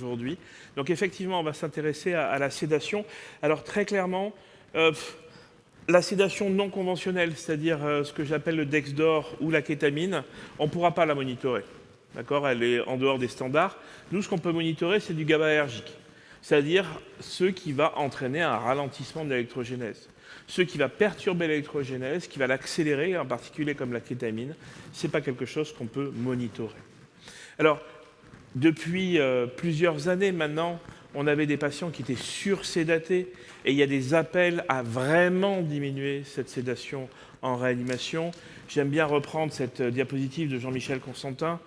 aujourd'hui. Donc effectivement, on va s'intéresser à la sédation. Alors très clairement, la sédation non conventionnelle, c'est-à-dire ce que j'appelle le Dexdor ou la kétamine, on ne pourra pas la monitorer. D'accord ? Elle est en dehors des standards. Nous, ce qu'on peut monitorer, c'est du GABAergique, c'est-à-dire ce qui va entraîner un ralentissement de l'électrogénèse. Ce qui va perturber l'électrogénèse, qui va l'accélérer, en particulier comme la kétamine, ce n'est pas quelque chose qu'on peut monitorer. Alors, depuis plusieurs années maintenant, on avait des patients qui étaient sursédatés et il y a des appels à vraiment diminuer cette sédation en réanimation. J'aime bien reprendre cette diapositive de Jean-Michel Constantin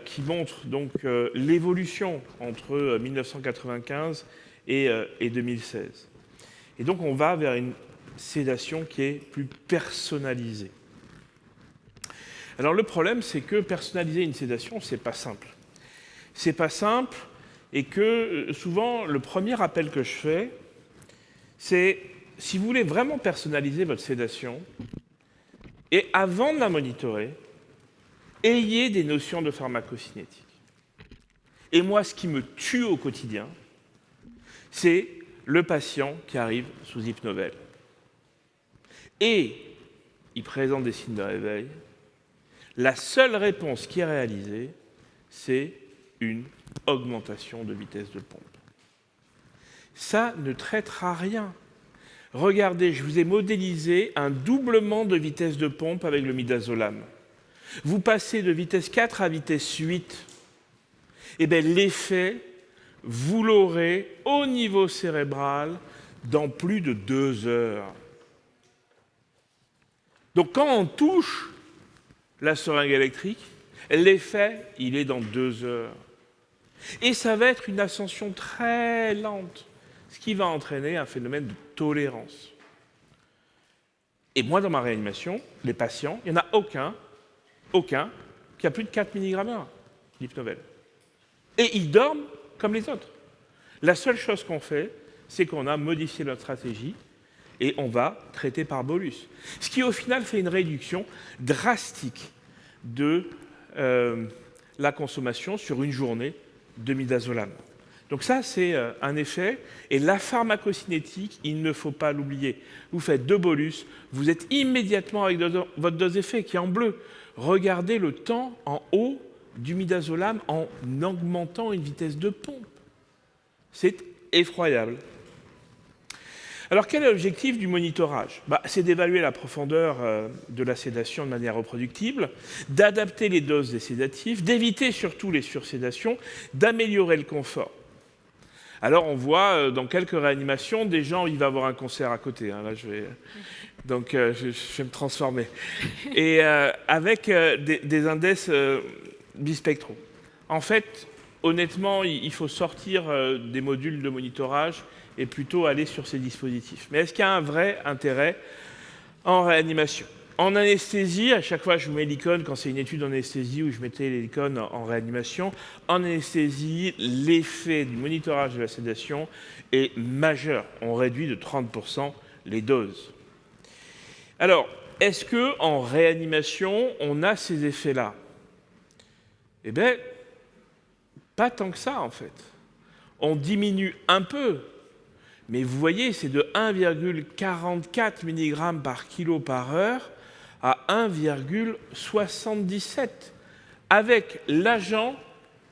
qui montre donc l'évolution entre 1995 et 2016. Et donc on va vers une sédation qui est plus personnalisée. Alors le problème, c'est que personnaliser une sédation, c'est pas simple. C'est pas simple et que souvent, le premier appel que je fais, c'est si vous voulez vraiment personnaliser votre sédation, et avant de la monitorer, ayez des notions de pharmacocinétique. Et moi, ce qui me tue au quotidien, c'est le patient qui arrive sous Hypnovel. Et il présente des signes de réveil. La seule réponse qui est réalisée, c'est une augmentation de vitesse de pompe. Ça ne traitera rien. Regardez, je vous ai modélisé un doublement de vitesse de pompe avec le midazolam. Vous passez de vitesse 4 à vitesse 8. Eh bien, l'effet, vous l'aurez au niveau cérébral dans plus de 2 heures. Donc, quand on touche la seringue électrique, l'effet, il est dans 2 heures. Et ça va être une ascension très lente, ce qui va entraîner un phénomène de tolérance. Et moi, dans ma réanimation, les patients, il n'y en a aucun qui a plus de 4 mg d'Hypnovel. Et ils dorment comme les autres. La seule chose qu'on fait, c'est qu'on a modifié notre stratégie et on va traiter par bolus. Ce qui, au final, fait une réduction drastique de la consommation sur une journée de midazolam. Donc ça, c'est un effet. Et la pharmacocinétique, il ne faut pas l'oublier. Vous faites 2 bolus, vous êtes immédiatement avec votre dose effet qui est en bleu. Regardez le temps en haut du midazolam en augmentant une vitesse de pompe. C'est effroyable. Alors, quel est l'objectif du monitorage ? C'est d'évaluer la profondeur de la sédation de manière reproductible, d'adapter les doses des sédatifs, d'éviter surtout les sursédations, d'améliorer le confort. Alors, on voit dans quelques réanimations, des gens, il va y avoir un concert à côté. Là, je vais me transformer. Et avec des indices bispectraux. En fait, honnêtement, il faut sortir des modules de monitorage et plutôt aller sur ces dispositifs. Mais est-ce qu'il y a un vrai intérêt en réanimation ? En anesthésie, à chaque fois je vous mets l'icône quand c'est une étude en anesthésie où je mettais l'icône en réanimation. En anesthésie, l'effet du monitorage de la sédation est majeur. On réduit de 30% les doses. Alors, est-ce qu'en réanimation, on a ces effets-là ? Eh bien, pas tant que ça en fait. On diminue un peu. Mais vous voyez, c'est de 1,44 mg par kilo par heure à 1,77 avec l'agent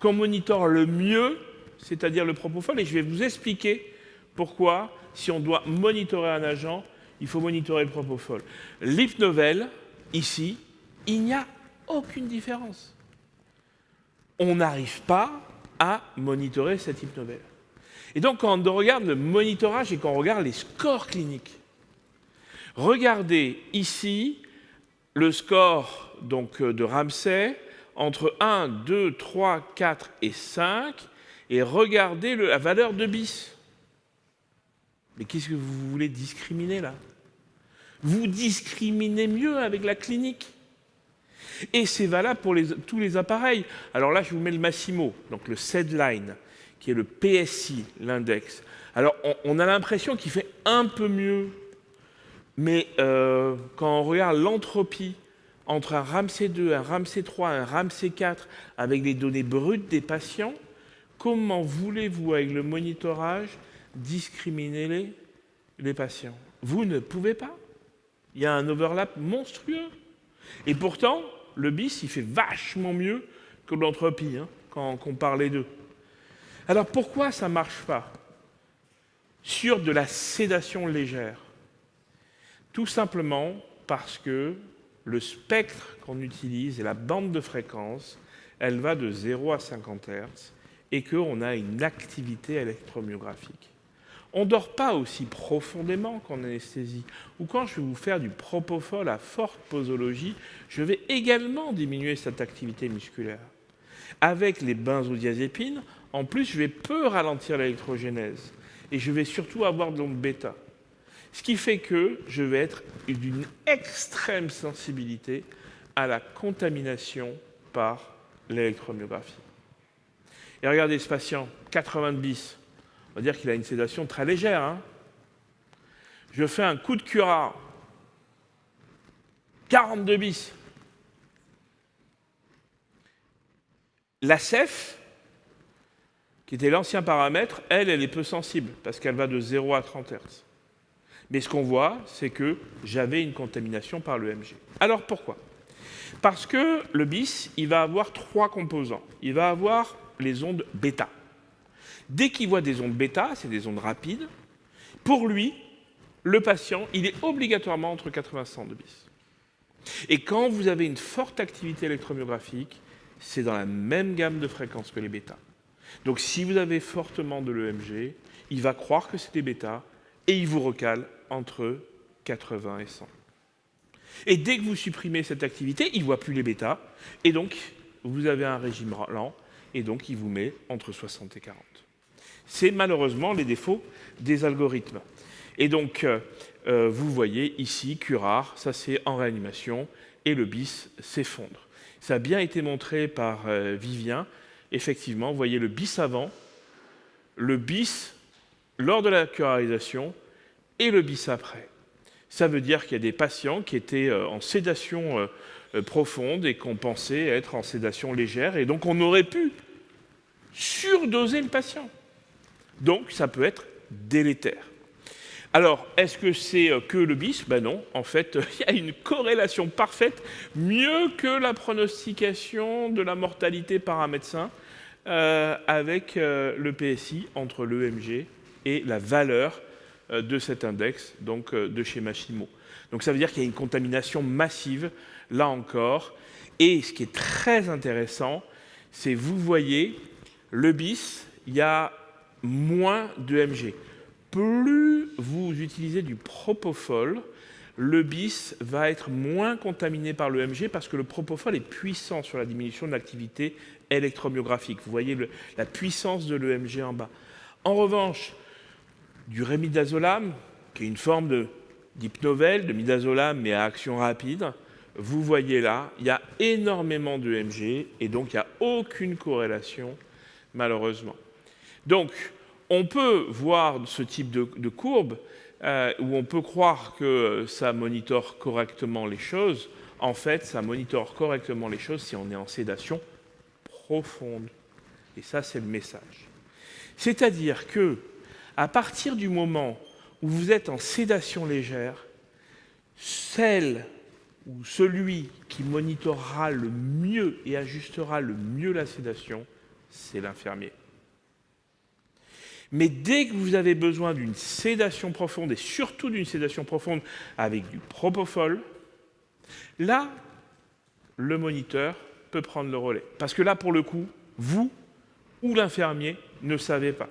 qu'on monitore le mieux, c'est-à-dire le propofol. Et je vais vous expliquer pourquoi, si on doit monitorer un agent, il faut monitorer le propofol. L'Hypnovel, ici, il n'y a aucune différence. On n'arrive pas à monitorer cet Hypnovel. Et donc, quand on regarde le monitorage et quand on regarde les scores cliniques, regardez ici le score donc, de Ramsay entre 1, 2, 3, 4 et 5 et regardez la valeur de BIS. Mais qu'est-ce que vous voulez discriminer là ? Vous discriminez mieux avec la clinique. Et c'est valable pour tous les appareils. Alors là, je vous mets le Massimo, donc le SedLine, qui est le PSI, l'index. Alors, on a l'impression qu'il fait un peu mieux, mais quand on regarde l'entropie entre un Ramsay 2, un Ramsay 3, un Ramsay 4, avec les données brutes des patients, Comment voulez-vous, avec le monitorage, discriminer les patients? Vous ne pouvez pas. Il y a un overlap monstrueux. Et pourtant, le BIS, il fait vachement mieux que l'entropie, quand on compare les deux. Alors pourquoi ça ne marche pas sur de la sédation légère? Tout simplement parce que le spectre qu'on utilise et la bande de fréquence, elle va de 0 à 50 Hz et qu'on a une activité électromyographique. On ne dort pas aussi profondément qu'en anesthésie. Ou quand je vais vous faire du propofol à forte posologie, je vais également diminuer cette activité musculaire. Avec les benzodiazépines, en plus, je vais peu ralentir l'électrogénèse. Et je vais surtout avoir de l'onde bêta. Ce qui fait que je vais être d'une extrême sensibilité à la contamination par l'électromyographie. Et regardez ce patient, 80 bis. On va dire qu'il a une sédation très légère. Je fais un coup de curare. 42 bis. La CEF, qui était l'ancien paramètre, elle est peu sensible, parce qu'elle va de 0 à 30 Hz. Mais ce qu'on voit, c'est que j'avais une contamination par l'EMG. Alors pourquoi? Parce que le BIS, il va avoir 3 composants. Il va avoir les ondes bêta. Dès qu'il voit des ondes bêta, c'est des ondes rapides, pour lui, le patient, il est obligatoirement entre 80 et 100 de BIS. Et quand vous avez une forte activité électromyographique, c'est dans la même gamme de fréquences que les bêta. Donc si vous avez fortement de l'EMG, il va croire que c'est des bêta et il vous recale entre 80 et 100. Et dès que vous supprimez cette activité, il ne voit plus les bêta, et donc vous avez un régime lent, et donc il vous met entre 60 et 40. C'est malheureusement les défauts des algorithmes. Et donc, vous voyez ici, curare, ça c'est en réanimation, et le BIS s'effondre. Ça a bien été montré par Vivien. Effectivement, vous voyez le BIS avant, le BIS lors de la curarisation, et le BIS après. Ça veut dire qu'il y a des patients qui étaient en sédation profonde et qu'on pensait être en sédation légère, et donc on aurait pu surdoser le patient. Donc ça peut être délétère. Alors, est-ce que c'est que le BIS? Ben non, en fait, il y a une corrélation parfaite, mieux que la pronostication de la mortalité par un médecin, avec le PSI entre l'EMG et la valeur de cet index, donc de chez Machimo. Donc ça veut dire qu'il y a une contamination massive, là encore. Et ce qui est très intéressant, c'est vous voyez, le BIS, il y a moins d'EMG. Plus vous utilisez du propofol, le BIS va être moins contaminé par l'EMG parce que le propofol est puissant sur la diminution de l'activité électromyographique. Vous voyez la puissance de l'EMG en bas. En revanche, du rémidazolam, qui est une forme d'hypnovel, de midazolam, mais à action rapide, vous voyez là, il y a énormément d'EMG et donc il n'y a aucune corrélation, malheureusement. Donc, on peut voir ce type de courbe où on peut croire que ça monitore correctement les choses. En fait, ça monitore correctement les choses si on est en sédation profonde. Et ça, c'est le message. C'est-à-dire que, à partir du moment où vous êtes en sédation légère, celle ou celui qui monitorera le mieux et ajustera le mieux la sédation, c'est l'infirmier. Mais dès que vous avez besoin d'une sédation profonde, et surtout d'une sédation profonde avec du propofol, là, le moniteur peut prendre le relais. Parce que là, pour le coup, vous ou l'infirmier ne savez pas.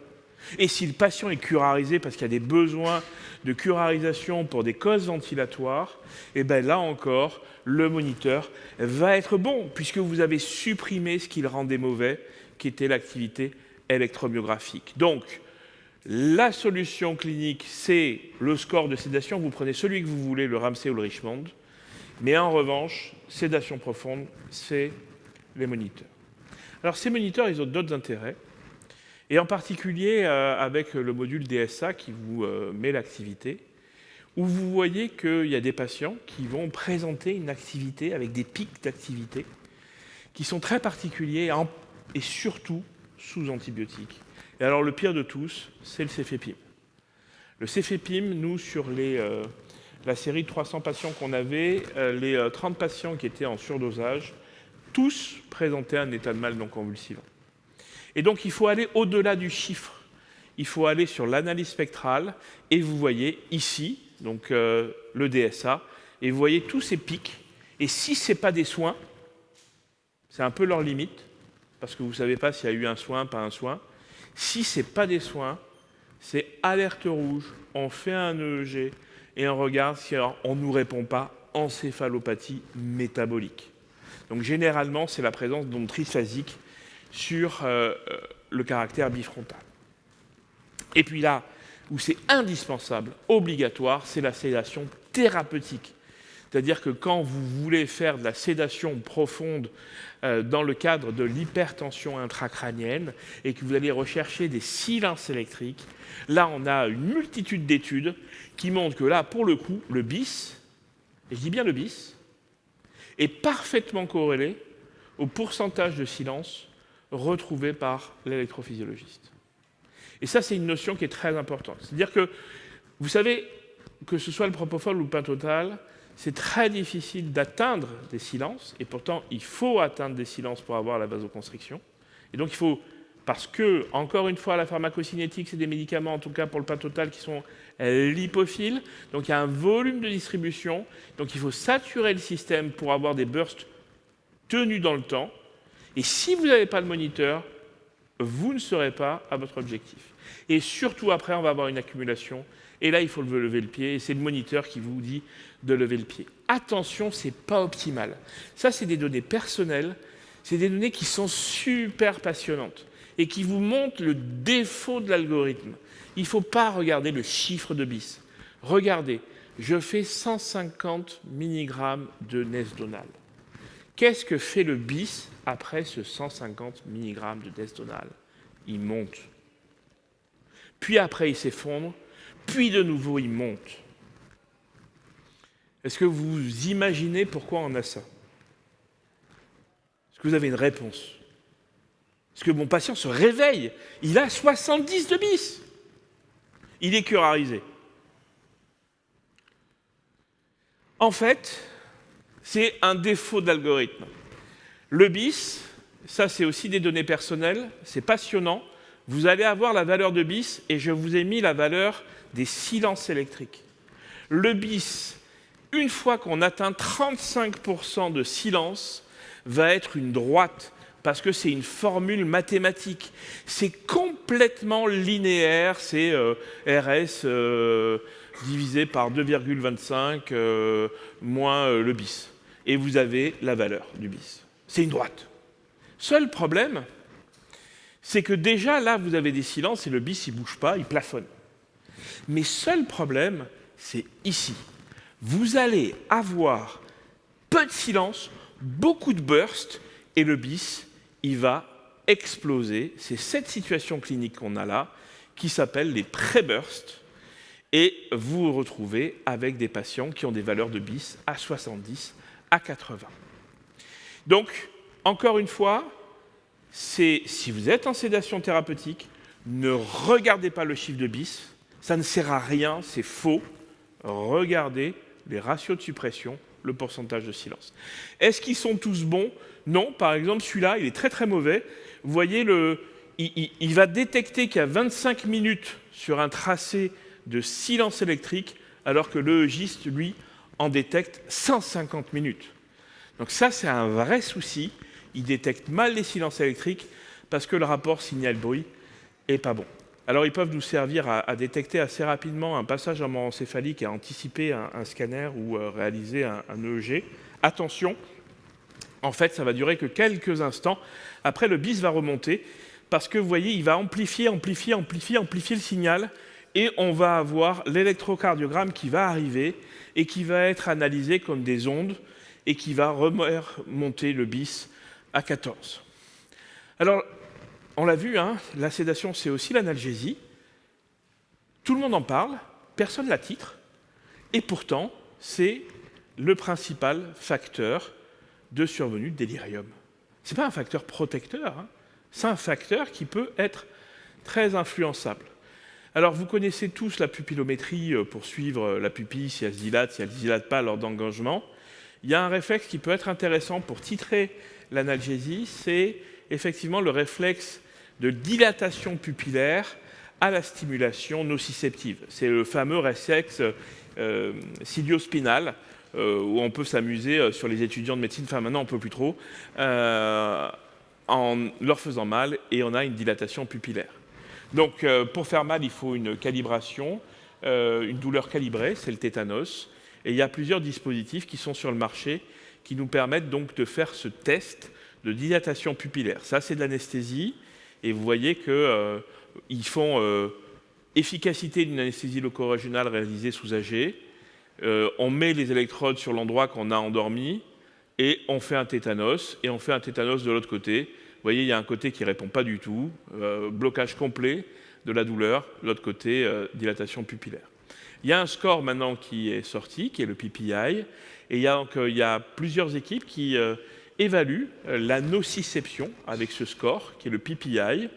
Et si le patient est curarisé parce qu'il y a des besoins de curarisation pour des causes ventilatoires, et bien là encore, le moniteur va être bon, puisque vous avez supprimé ce qui le rendait mauvais, qui était l'activité électromyographique. Donc, la solution clinique, c'est le score de sédation. Vous prenez celui que vous voulez, le Ramsay ou le Richmond. Mais en revanche, sédation profonde, c'est les moniteurs. Alors, ces moniteurs, ils ont d'autres intérêts. Et en particulier avec le module DSA qui vous met l'activité, où vous voyez qu'il y a des patients qui vont présenter une activité avec des pics d'activité qui sont très particuliers et surtout sous antibiotiques. Et alors le pire de tous, c'est le cefepime. Le cefepime, nous, sur la série de 300 patients qu'on avait, les 30 patients qui étaient en surdosage, tous présentaient un état de mal non convulsivant. Et donc il faut aller au-delà du chiffre. Il faut aller sur l'analyse spectrale, et vous voyez ici, donc le DSA, et vous voyez tous ces pics. Et si ce n'est pas des soins, c'est un peu leur limite, parce que vous ne savez pas s'il y a eu un soin, pas un soin. Si ce n'est pas des soins, c'est alerte rouge, on fait un EEG, et on regarde si on ne nous répond pas encéphalopathie métabolique. Donc généralement, c'est la présence d'ondes triphasiques sur le caractère bifrontal. Et puis là, où c'est indispensable, obligatoire, c'est la sédation thérapeutique. C'est-à-dire que quand vous voulez faire de la sédation profonde dans le cadre de l'hypertension intracrânienne et que vous allez rechercher des silences électriques, là, on a une multitude d'études qui montrent que là, pour le coup, le bis, et je dis bien le bis, est parfaitement corrélé au pourcentage de silence retrouvé par l'électrophysiologiste. Et ça, c'est une notion qui est très importante. C'est-à-dire que, vous savez, que ce soit le propofol ou le pentotal, c'est très difficile d'atteindre des silences, et pourtant, il faut atteindre des silences pour avoir la vasoconstriction. Et donc, il faut, parce que, encore une fois, la pharmacocinétique, c'est des médicaments, en tout cas pour le pentotal, qui sont lipophiles, donc il y a un volume de distribution, donc il faut saturer le système pour avoir des bursts tenus dans le temps, et si vous n'avez pas le moniteur, vous ne serez pas à votre objectif. Et surtout, après, on va avoir une accumulation. Et là, il faut lever le pied. Et c'est le moniteur qui vous dit de lever le pied. Attention, ce n'est pas optimal. Ça, c'est des données personnelles. C'est des données qui sont super passionnantes et qui vous montrent le défaut de l'algorithme. Il ne faut pas regarder le chiffre de bis. Regardez, je fais 150 mg de Nesdonal. Qu'est-ce que fait le bis après ce 150 mg de Nesdonal? Il monte. Puis après, il s'effondre. Puis de nouveau, il monte. Est-ce que vous imaginez pourquoi on a ça? Est-ce que vous avez une réponse? Est-ce que mon patient se réveille? Il a 70 de bis. Il est curarisé. En fait, c'est un défaut de l'algorithme. Le bis, ça c'est aussi des données personnelles, c'est passionnant. Vous allez avoir la valeur de bis et je vous ai mis la valeur des silences électriques. Le bis, une fois qu'on atteint 35% de silence, va être une droite parce que c'est une formule mathématique. C'est complètement linéaire, c'est RS divisé par 2,25 moins le bis. Et vous avez la valeur du bis. C'est une droite. Seul problème, c'est que déjà là, vous avez des silences et le bis, il ne bouge pas, il plafonne. Mais seul problème, c'est ici. Vous allez avoir peu de silence, beaucoup de bursts, et le bis, il va exploser. C'est cette situation clinique qu'on a là, qui s'appelle les pré-bursts, et vous vous retrouvez avec des patients qui ont des valeurs de bis à 70, à 80. Donc, encore une fois, si vous êtes en sédation thérapeutique, ne regardez pas le chiffre de bis, ça ne sert à rien, c'est faux. Regardez les ratios de suppression, le pourcentage de silence. Est-ce qu'ils sont tous bons? Non, par exemple, celui-là, il est très très mauvais. Vous voyez, il va détecter qu'il y a 25 minutes sur un tracé de silence électrique, alors que l'EEGiste, lui, en détecte 150 minutes. Donc ça, c'est un vrai souci. Il détecte mal les silences électriques parce que le rapport signal-bruit n'est pas bon. Alors, ils peuvent nous servir à détecter assez rapidement un passage en mort encéphalique et à anticiper un scanner ou réaliser un EEG. Attention, en fait, ça va durer que quelques instants. Après, le bis va remonter parce que, vous voyez, il va amplifier le signal et on va avoir l'électrocardiogramme qui va arriver et qui va être analysé comme des ondes et qui va remonter le bis à 14. Alors, on l'a vu, hein, la sédation, c'est aussi l'analgésie. Tout le monde en parle, personne ne la titre, et pourtant, c'est le principal facteur de survenue de délirium. Ce n'est pas un facteur protecteur, hein. C'est un facteur qui peut être très influençable. Alors, vous connaissez tous la pupillométrie pour suivre la pupille, si elle se dilate, si elle ne se dilate pas lors d'engagement. Il y a un réflexe qui peut être intéressant pour titrer l'analgésie, c'est effectivement le réflexe de dilatation pupillaire à la stimulation nociceptive. C'est le fameux réflexe ciliospinal, où on peut s'amuser sur les étudiants de médecine, enfin maintenant on ne peut plus trop, en leur faisant mal, et on a une dilatation pupillaire. Donc pour faire mal, il faut une calibration, une douleur calibrée, c'est le tétanos, et il y a plusieurs dispositifs qui sont sur le marché qui nous permettent donc de faire ce test de dilatation pupillaire. Ça, c'est de l'anesthésie, et vous voyez qu'ils font efficacité d'une anesthésie loco-régionale réalisée sous AG. On met les électrodes sur l'endroit qu'on a endormi, et on fait un tétanos, et on fait un tétanos de l'autre côté. Vous voyez, il y a un côté qui ne répond pas du tout, blocage complet de la douleur, l'autre côté, dilatation pupillaire. Il y a un score maintenant qui est sorti, qui est le PPI, et il y a plusieurs équipes qui évaluent la nociception avec ce score, qui est le PPI,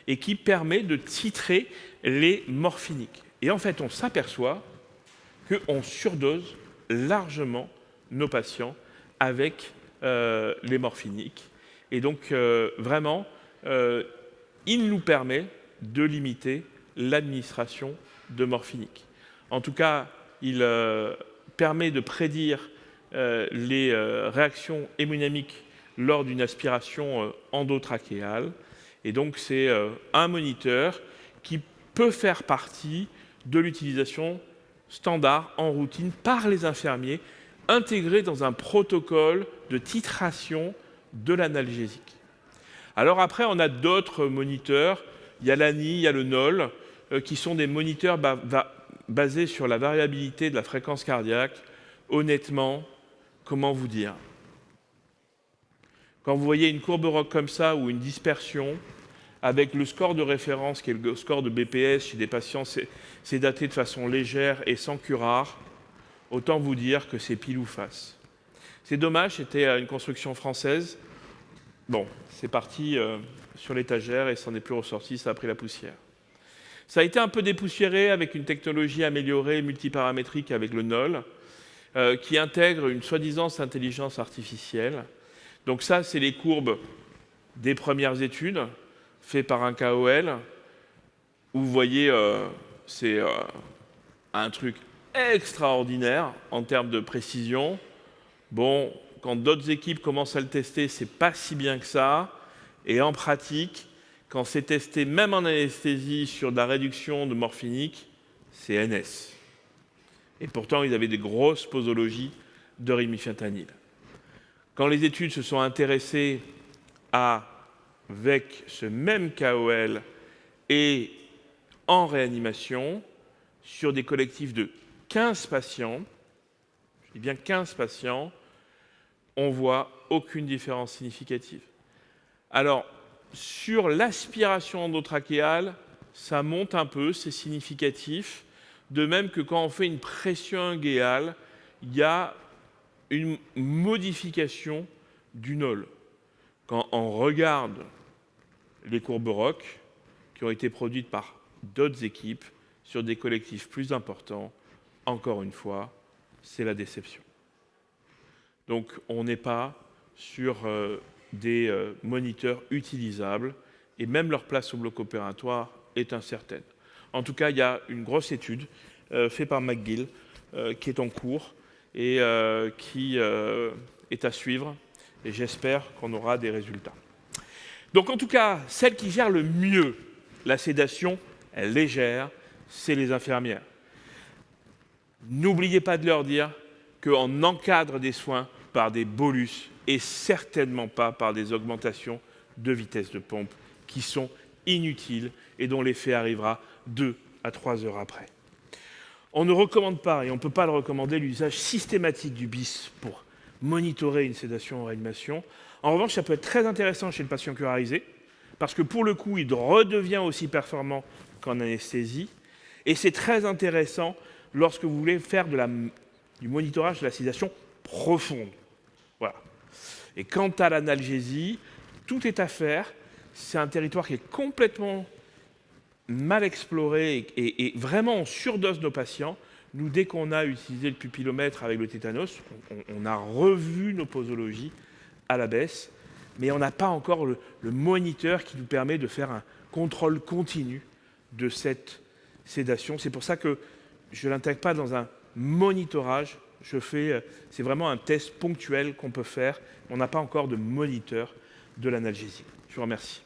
et qui permet de titrer les morphiniques. Et en fait, on s'aperçoit qu'on surdose largement nos patients avec les morphiniques. Et donc, vraiment, il nous permet de limiter l'administration de morphiniques. En tout cas, il permet de prédire les réactions hémodynamiques lors d'une aspiration endotrachéale. Et donc, c'est un moniteur qui peut faire partie de l'utilisation standard en routine par les infirmiers, intégré dans un protocole de titration de l'analgésique. Alors après, on a d'autres moniteurs. Il y a l'ANI, il y a le NOL, qui sont des moniteurs basés sur la variabilité de la fréquence cardiaque. Honnêtement, comment vous dire? Quand vous voyez une courbe ROC comme ça ou une dispersion, avec le score de référence, qui est le score de BPS chez des patients sédatés de façon légère et sans curare, autant vous dire que c'est pile ou face. C'est dommage, c'était une construction française. Bon, c'est parti sur l'étagère et ça n'en est plus ressorti, ça a pris la poussière. Ça a été un peu dépoussiéré avec une technologie améliorée multiparamétrique avec le NOL, qui intègre une soi-disant intelligence artificielle. Donc ça, c'est les courbes des premières études faites par un KOL, où vous voyez, c'est un truc extraordinaire en termes de précision. Bon, quand d'autres équipes commencent à le tester, c'est pas si bien que ça. Et en pratique, quand c'est testé même en anesthésie sur de la réduction de morphinique, c'est NS. Et pourtant, ils avaient des grosses posologies de rimifentanil. Quand les études se sont intéressées avec ce même KOL et en réanimation, sur des collectifs de 15 patients, je dis bien 15 patients, on voit aucune différence significative. Alors, sur l'aspiration endotrachéale, ça monte un peu, c'est significatif. De même que quand on fait une pression inguéale, il y a une modification du NOL. Quand on regarde les courbes ROC qui ont été produites par d'autres équipes sur des collectifs plus importants, encore une fois, c'est la déception. Donc on n'est pas sur des moniteurs utilisables et même leur place au bloc opératoire est incertaine. En tout cas, il y a une grosse étude faite par McGill qui est en cours et qui est à suivre et j'espère qu'on aura des résultats. Donc en tout cas, celle qui gère le mieux la sédation légère, c'est les infirmières. N'oubliez pas de leur dire qu'on encadre des soins par des bolus et certainement pas par des augmentations de vitesse de pompe qui sont inutiles et dont l'effet arrivera 2 à 3 heures après. On ne recommande pas, et on ne peut pas le recommander, l'usage systématique du BIS pour monitorer une sédation en réanimation. En revanche, ça peut être très intéressant chez le patient curarisé, parce que pour le coup, il redevient aussi performant qu'en anesthésie, et c'est très intéressant lorsque vous voulez faire du monitorage de la sédation profonde. Voilà. Et quant à l'analgésie, tout est à faire c'est un territoire qui est complètement mal exploré et vraiment on surdose nos patients. Nous, dès qu'on a utilisé le pupillomètre avec le tétanos, on a revu nos posologies à la baisse, mais on n'a pas encore le moniteur qui nous permet de faire un contrôle continu de cette sédation. C'est pour ça que je ne l'intègre pas dans un monitorage. C'est vraiment un test ponctuel qu'on peut faire. On n'a pas encore de moniteur de l'analgésie. Je vous remercie.